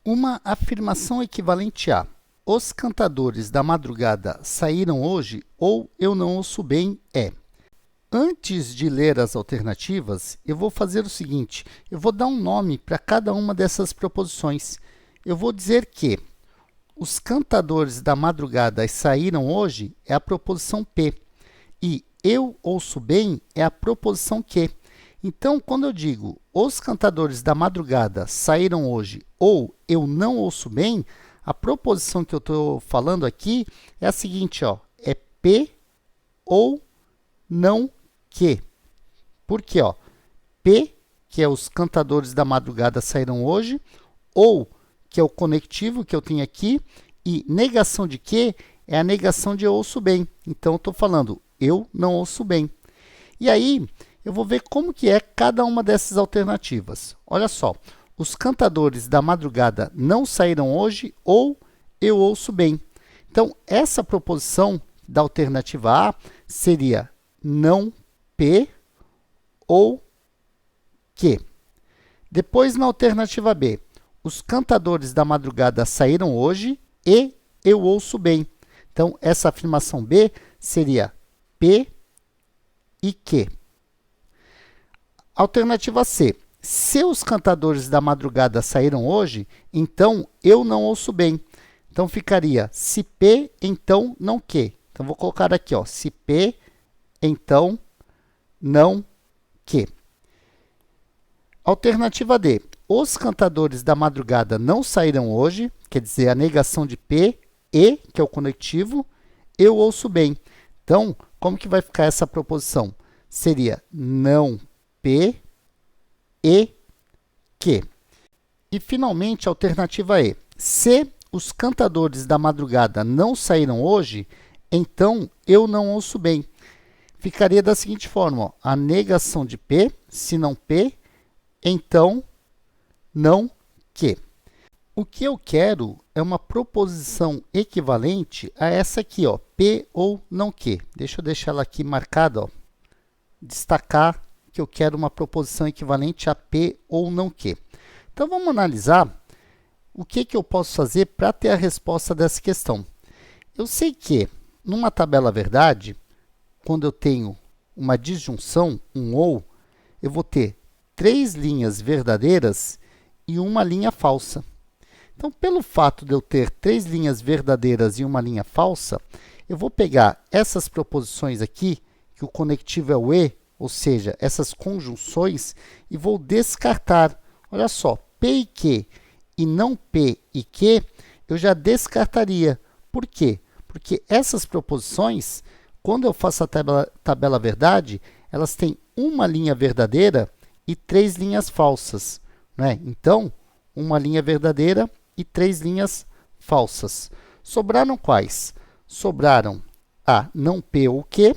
Uma afirmação equivalente a: os cantadores da madrugada saíram hoje ou eu não ouço bem é. Antes de ler as alternativas, eu vou fazer o seguinte: eu vou dar um nome para cada uma dessas proposições. Eu vou dizer que os cantadores da madrugada saíram hoje é a proposição P e eu ouço bem é a proposição Q. Então, quando eu digo os cantadores da madrugada saíram hoje ou eu não ouço bem, a proposição que eu estou falando aqui é a seguinte, ó, é P ou não Q. Por quê? Ó? P, que é os cantadores da madrugada saíram hoje, ou, que é o conectivo que eu tenho aqui, e negação de Q é a negação de eu ouço bem. Então, eu estou falando eu não ouço bem. E aí, eu vou ver como que é cada uma dessas alternativas. Olha só, os cantadores da madrugada não saíram hoje ou eu ouço bem. Então, essa proposição da alternativa A seria não P ou Q. Depois, na alternativa B, os cantadores da madrugada saíram hoje e eu ouço bem. Então, essa afirmação B seria P e Q. Alternativa C. Se os cantadores da madrugada saíram hoje, então eu não ouço bem. Então, ficaria se P, então não Q. Então, vou colocar aqui, ó, se P, então não Q. Alternativa D. Os cantadores da madrugada não saíram hoje, quer dizer, a negação de P e, que é o conectivo, eu ouço bem. Então, como que vai ficar essa proposição? Seria não P e Q. E, finalmente, a alternativa E. Se os cantadores da madrugada não saíram hoje, então eu não ouço bem. Ficaria da seguinte forma, ó, a negação de P, se não P, então não Q. O que eu quero é uma proposição equivalente a essa aqui, ó, P ou não Q. Deixa eu deixar ela aqui marcada, ó, destacar que eu quero uma proposição equivalente a P ou não Q. Então, vamos analisar o que eu posso fazer para ter a resposta dessa questão. Eu sei que, numa tabela verdade, quando eu tenho uma disjunção, um ou, eu vou ter 3 linhas verdadeiras e uma linha falsa. Então, pelo fato de eu ter 3 linhas verdadeiras e uma linha falsa, eu vou pegar essas proposições aqui, que o conectivo é o e, ou seja, essas conjunções, e vou descartar. Olha só, P e Q e não P e Q, eu já descartaria. Por quê? Porque essas proposições, quando eu faço a tabela verdade, elas têm uma linha verdadeira e 3 linhas falsas, né? Então, uma linha verdadeira e 3 linhas falsas. Sobraram quais? Sobraram a não P ou Q,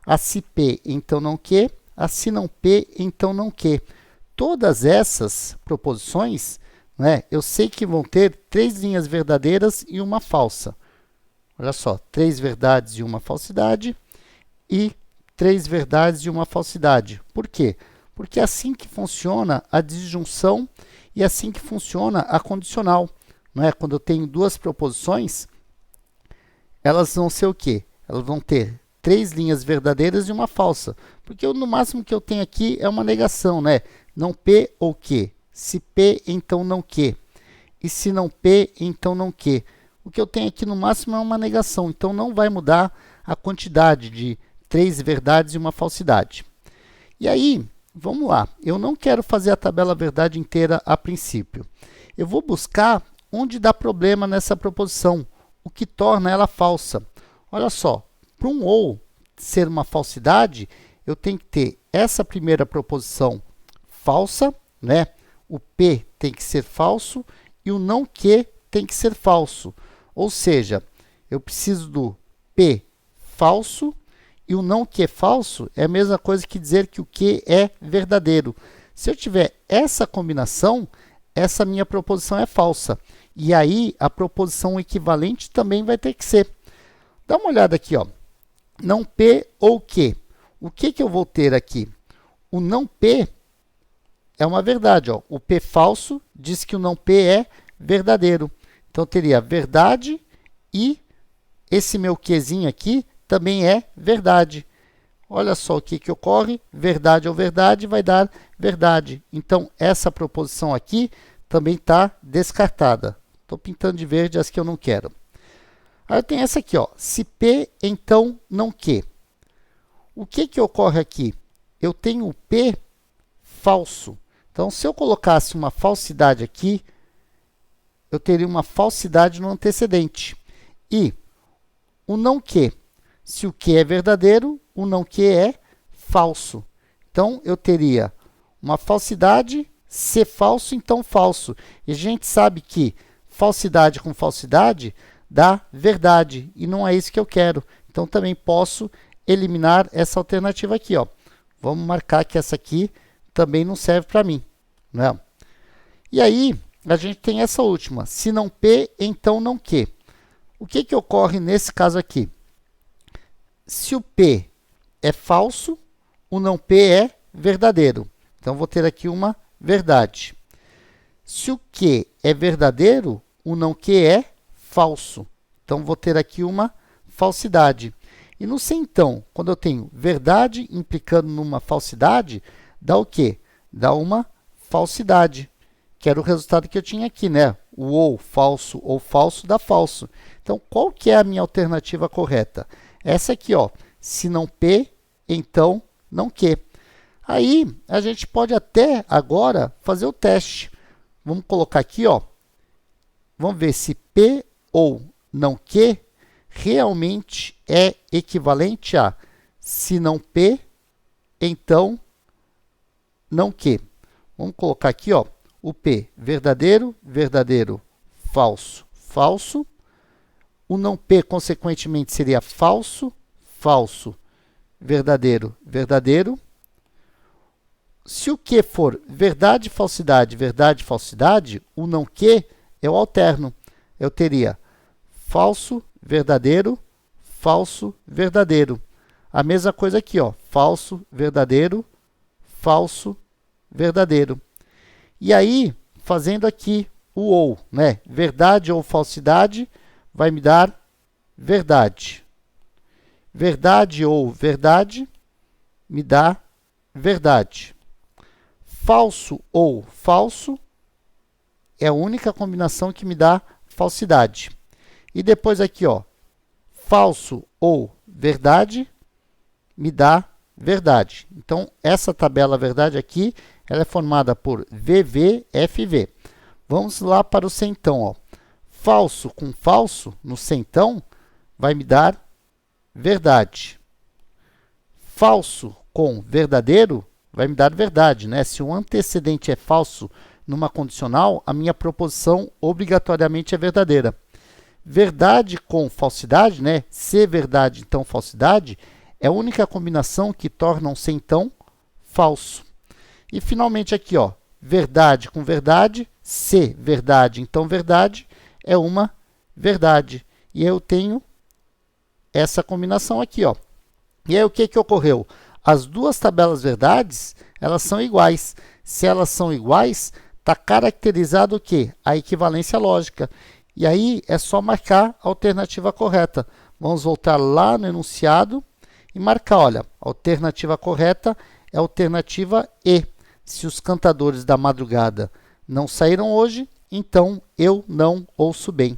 a se P, então não Q, a se não P, então não Q. Todas essas proposições, né, eu sei que vão ter 3 linhas verdadeiras e uma falsa. Olha só, 3 verdades e uma falsidade e 3 verdades e uma falsidade. Por quê? Porque é assim que funciona a disjunção e é assim que funciona a condicional. Não é? Quando eu tenho duas proposições, elas vão ser o quê? Elas vão ter 3 linhas verdadeiras e uma falsa. Porque no máximo que eu tenho aqui é uma negação, né? Não P ou Q. Se P, então não Q. E se não P, então não Q. O que eu tenho aqui no máximo é uma negação. Então, não vai mudar a quantidade de 3 verdades e uma falsidade. E aí, vamos lá. Eu não quero fazer a tabela verdade inteira a princípio. Eu vou buscar onde dá problema nessa proposição, o que torna ela falsa. Olha só, para um ou ser uma falsidade, eu tenho que ter essa primeira proposição falsa, né? O P tem que ser falso e o não Q tem que ser falso. Ou seja, eu preciso do P falso e o não Q falso é a mesma coisa que dizer que o Q é verdadeiro. Se eu tiver essa combinação, essa minha proposição é falsa. E aí, a proposição equivalente também vai ter que ser. Dá uma olhada aqui, ó. Não P ou Q. O que eu vou ter aqui? O não P é uma verdade. Ó. O P falso diz que o não P é verdadeiro. Então, teria verdade e esse meu quezinho aqui também é verdade. Olha só o que ocorre, verdade ou verdade vai dar verdade. Então, essa proposição aqui também está descartada. Estou pintando de verde as que eu não quero. Aí eu tenho essa aqui, ó. Se P, então não Q. O que ocorre aqui? Eu tenho o P falso. Então, se eu colocasse uma falsidade aqui, eu teria uma falsidade no antecedente. E o não Q. Se o Q é verdadeiro, o não Q é falso. Então, eu teria uma falsidade, ser falso, então falso. E a gente sabe que falsidade com falsidade dá verdade. E não é isso que eu quero. Então, também posso eliminar essa alternativa aqui, ó. Vamos marcar que essa aqui também não serve para mim, né? E aí, a gente tem essa última. Se não P, então não Q. O que ocorre nesse caso aqui? Se o P é falso, o não P é verdadeiro. Então, vou ter aqui uma verdade. Se o Q é verdadeiro, o não Q é falso. Então, vou ter aqui uma falsidade. E no se então, quando eu tenho verdade implicando numa falsidade, dá o quê? Dá uma falsidade, que era o resultado que eu tinha aqui, né? O ou falso dá falso. Então, qual que é a minha alternativa correta? Essa aqui, ó. Se não P, então não Q. Aí, a gente pode até agora fazer o teste. Vamos colocar aqui, ó. Vamos ver se P ou não Q realmente é equivalente a se não P, então não Q. Vamos colocar aqui, ó, o P verdadeiro, verdadeiro, falso, falso. O não P, consequentemente, seria falso, falso, verdadeiro, verdadeiro. Se o Q for verdade, falsidade, o não Q eu alterno. Eu teria falso, verdadeiro, verdadeiro. A mesma coisa aqui, ó, falso, verdadeiro, verdadeiro. E aí, fazendo aqui o ou, né? Verdade ou falsidade vai me dar verdade. Verdade ou verdade me dá verdade. Falso ou falso é a única combinação que me dá falsidade. E depois aqui, ó, falso ou verdade me dá verdade. Então, essa tabela verdade aqui, ela é formada por VV, FV. Vamos lá para o se então, ó. Falso com falso, no se então, vai me dar verdade. Falso com verdadeiro, vai me dar verdade, né? Se o antecedente é falso numa condicional, a minha proposição obrigatoriamente é verdadeira. Verdade com falsidade, né? Se verdade, então falsidade, é a única combinação que torna um se então falso. E finalmente aqui, ó, verdade com verdade, se verdade, então verdade, é uma verdade. E eu tenho essa combinação aqui, ó. E aí o que ocorreu? As duas tabelas verdades, elas são iguais. Se elas são iguais, está caracterizado o quê? A equivalência lógica. E aí é só marcar a alternativa correta. Vamos voltar lá no enunciado e marcar, olha, a alternativa correta é a alternativa E. Se os cantadores da madrugada não saíram hoje, então eu não ouço bem.